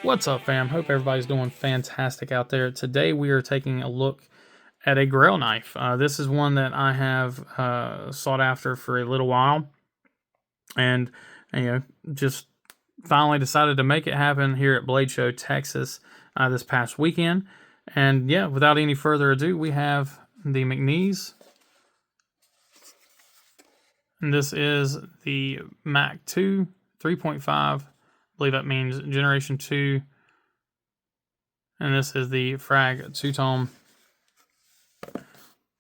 What's up, fam? Hope everybody's doing fantastic out there. Today we are taking a look at a Grail knife. This is one that I have sought after for a little while, and just finally decided to make it happen here at Blade Show Texas this past weekend. And yeah, without any further ado, we have the Mcnees, and this is the Mac2 3.5. I believe that means Generation 2. And this is the Frag two-tone.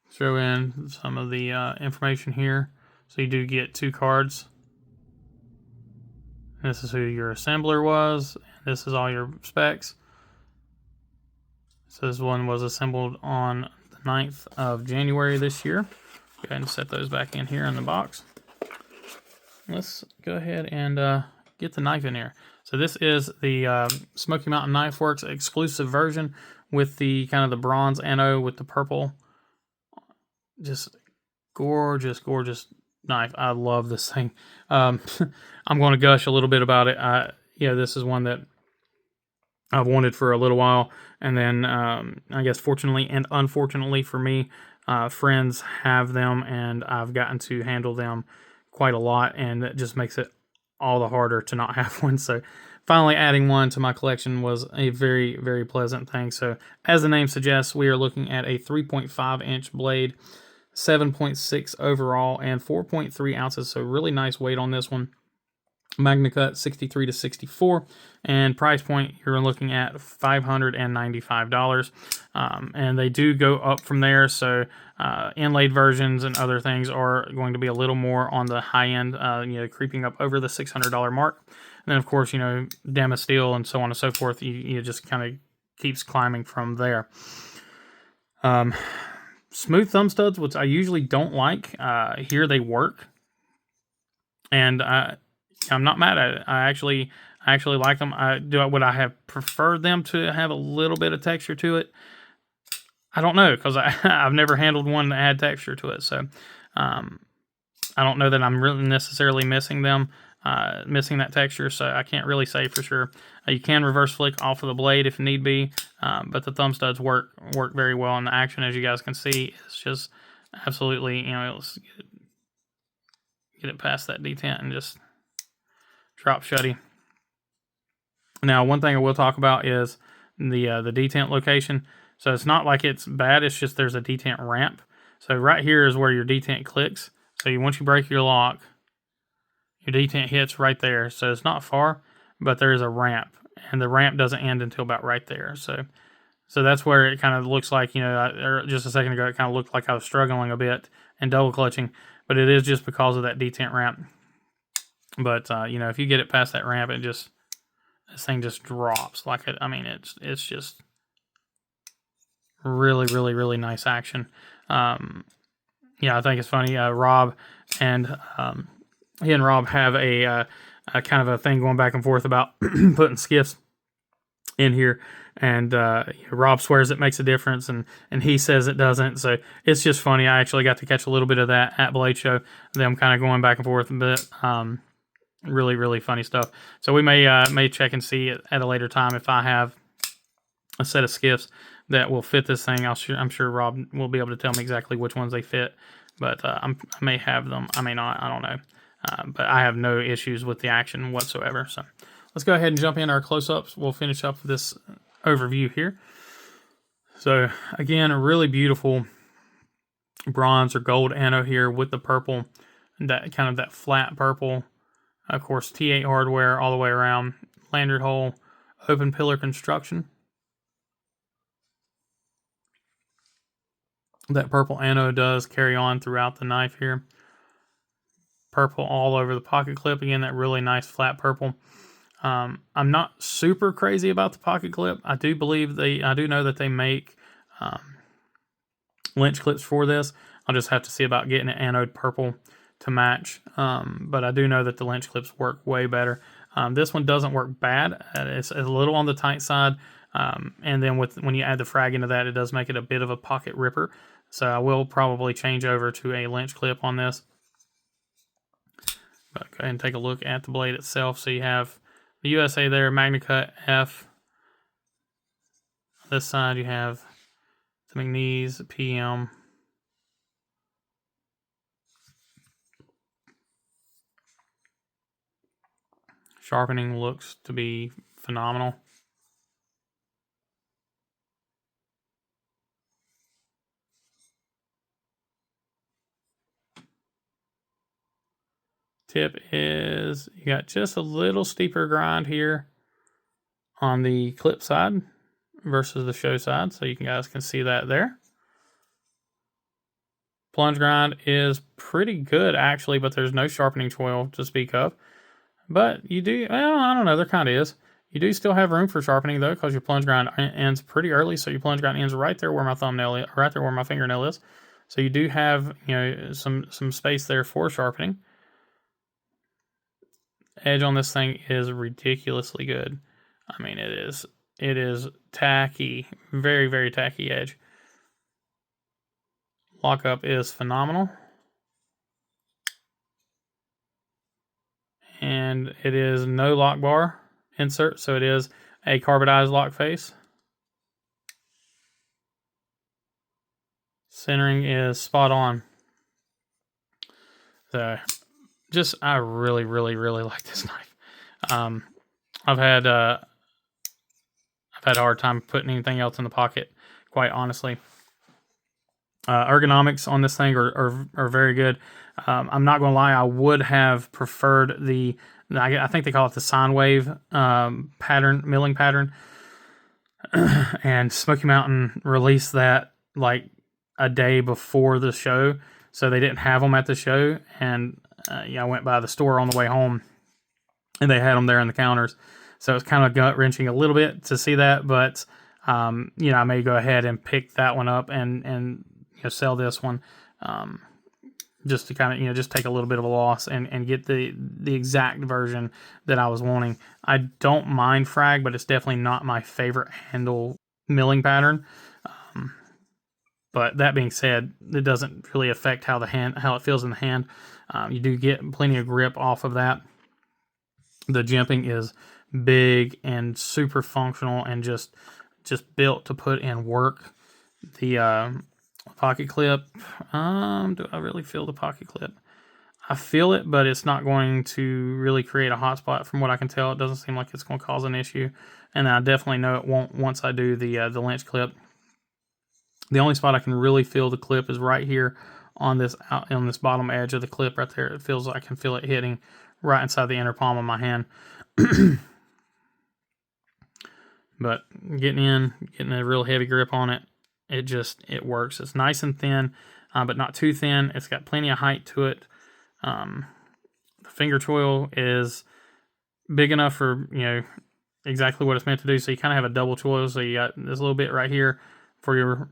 Throw in some of the information here. So you do get 2 cards. This is who your assembler was. This is all your specs. So this one was assembled on the 9th of January this year. Go ahead and set those back in here in the box. Let's go ahead and get the knife in here. So this is the Smoky Mountain Knife Works exclusive version with the kind of the bronze anno with the purple. Just gorgeous, gorgeous knife. I love this thing. I'm going to gush a little bit about it. This is one that I've wanted for a little while, and then I guess fortunately and unfortunately for me, friends have them, and I've gotten to handle them quite a lot, and that just makes it all the harder to not have one. So finally adding one to my collection was a very, very pleasant thing. So as the name suggests, we are looking at a 3.5 inch blade, 7.6 overall, and 4.3 ounces. So really nice weight on this one. Magna Cut 63 to 64, and price point you're looking at $595, and they do go up from there. So inlaid versions and other things are going to be a little more on the high end, creeping up over the $600 mark. And then of course, Dama steel and so on and so forth, you just kind of keeps climbing from there. Smooth thumb studs, which I usually don't like, here they work, and I'm not mad at it. I actually like them. Would I have preferred them to have a little bit of texture to it? I don't know, because I've never handled one that had texture to it. So I don't know that I'm really necessarily missing that texture. So I can't really say for sure. You can reverse flick off of the blade if need be, but the thumb studs work very well in the action, as you guys can see. It's just absolutely, let's get it past that detent and just drop shutty. Now, one thing I will talk about is the detent location. So it's not like it's bad, it's just there's a detent ramp. So right here is where your detent clicks. So once you break your lock, your detent hits right there. So it's not far, but there is a ramp, and the ramp doesn't end until about right there. So that's where it kind of looks like, just a second ago, it kind of looked like I was struggling a bit and double clutching, but it is just because of that detent ramp. But if you get it past that ramp, this thing just drops like it. I mean, it's just really, really, really nice action. I think it's funny. Rob and he and Rob have a kind of a thing going back and forth about putting skiffs in here, and Rob swears it makes a difference, and he says it doesn't. So it's just funny. I actually got to catch a little bit of that at Blade Show, them kind of going back and forth a bit. Really, really funny stuff. So we may check and see at a later time if I have a set of skiffs that will fit this thing. I'm sure Rob will be able to tell me exactly which ones they fit, but I may have them. I may not. I don't know. But I have no issues with the action whatsoever. So let's go ahead and jump in our close-ups. We'll finish up this overview here. So again, a really beautiful bronze or gold anno here with the purple, that kind of that flat purple. Of course, T8 hardware all the way around, lanyard hole, open pillar construction. That purple anno does carry on throughout the knife here. Purple all over the pocket clip. Again, that really nice flat purple. I'm not super crazy about the pocket clip. I do know that they make lynch clips for this. I'll just have to see about getting an anode purple to match, but I do know that the lynch clips work way better. This one doesn't work bad. It's a little on the tight side, and then when you add the frag into that, it does make it a bit of a pocket ripper. So I will probably change over to a lynch clip on this. But go ahead and take a look at the blade itself. So you have the USA there, Magna Cut F this side you have the Mcnees PM. Sharpening looks to be phenomenal. Tip is you got just a little steeper grind here on the clip side versus the show side, so you guys can see that there. Plunge grind is pretty good actually, but there's no sharpening choil to speak of. But you do, well, I don't know, there kind of is. You do still have room for sharpening though, because your plunge grind ends pretty early, so your plunge grind ends right there where my thumbnail is, right there where my fingernail is. So you do have, you know, some space there for sharpening. Edge on this thing is ridiculously good. I mean, it is tacky, very, very tacky edge. Lockup is phenomenal. And it is no lock bar insert, so it is a carbonized lock face. Centering is spot on. So, just I really, really, really like this knife. I've had a hard time putting anything else in the pocket, quite honestly. Ergonomics on this thing are very good. I'm not going to lie, I would have preferred I think they call it the sine wave pattern, milling pattern. And Smoky Mountain released that like a day before the show, so they didn't have them at the show. And yeah, I went by the store on the way home, and they had them there on the counters. So it's kind of gut wrenching a little bit to see that, but you know, I may go ahead and pick that one up and you know, sell this one, just to kind of, you know, just take a little bit of a loss and get the exact version that I was wanting. I don't mind frag, but it's definitely not my favorite handle milling pattern. But that being said, it doesn't really affect how it feels in the hand. You do get plenty of grip off of that. The jimping is big and super functional and just built to put in work. The pocket clip, do I really feel the pocket clip? I feel it, but it's not going to really create a hot spot from what I can tell. It doesn't seem like it's going to cause an issue, and I definitely know it won't once I do the lynch clip. The only spot I can really feel the clip is right here on this bottom edge of the clip right there. It feels like I can feel it hitting right inside the inner palm of my hand. But getting a real heavy grip on it, it works. It's nice and thin, but not too thin. It's got plenty of height to it. The finger choil is big enough for, you know, exactly what it's meant to do. So you kind of have a double choil. So you got this little bit right here for your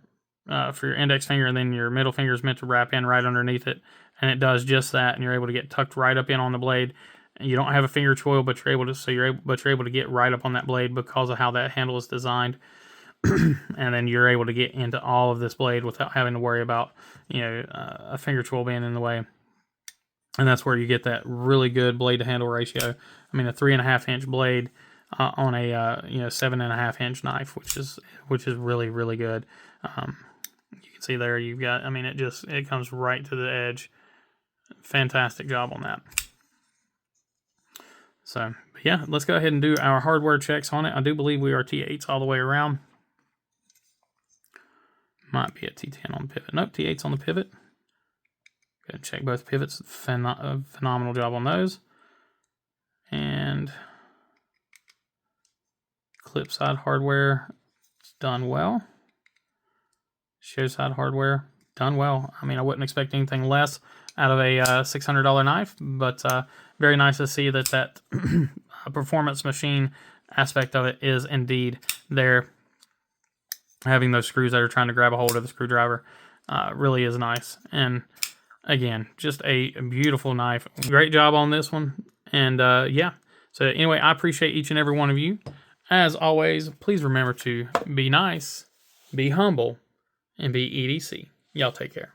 index finger, and then your middle finger is meant to wrap in right underneath it, and it does just that. And you're able to get tucked right up in on the blade. And you don't have a finger choil, but you're able to get right up on that blade because of how that handle is designed. And then you're able to get into all of this blade without having to worry about, you know, a finger choil being in the way. And that's where you get that really good blade to handle ratio. I mean, a 3.5 inch blade on a 7.5 inch knife, which is really, really good. You can see there you've got, I mean, it comes right to the edge. Fantastic job on that. So yeah, let's go ahead and do our hardware checks on it. I do believe we are T8s all the way around. Might be a T10 on the pivot. Nope, T8s on the pivot. Go ahead and check both pivots. Phenomenal job on those. And clip side hardware, it's done well. Show side hardware, done well. I mean, I wouldn't expect anything less out of a $600 knife, but very nice to see that performance machine aspect of it is indeed there. Having those screws that are trying to grab a hold of the screwdriver really is nice. And again, just a beautiful knife. Great job on this one. And yeah, so anyway, I appreciate each and every one of you. As always, please remember to be nice, be humble, and be EDC. Y'all take care.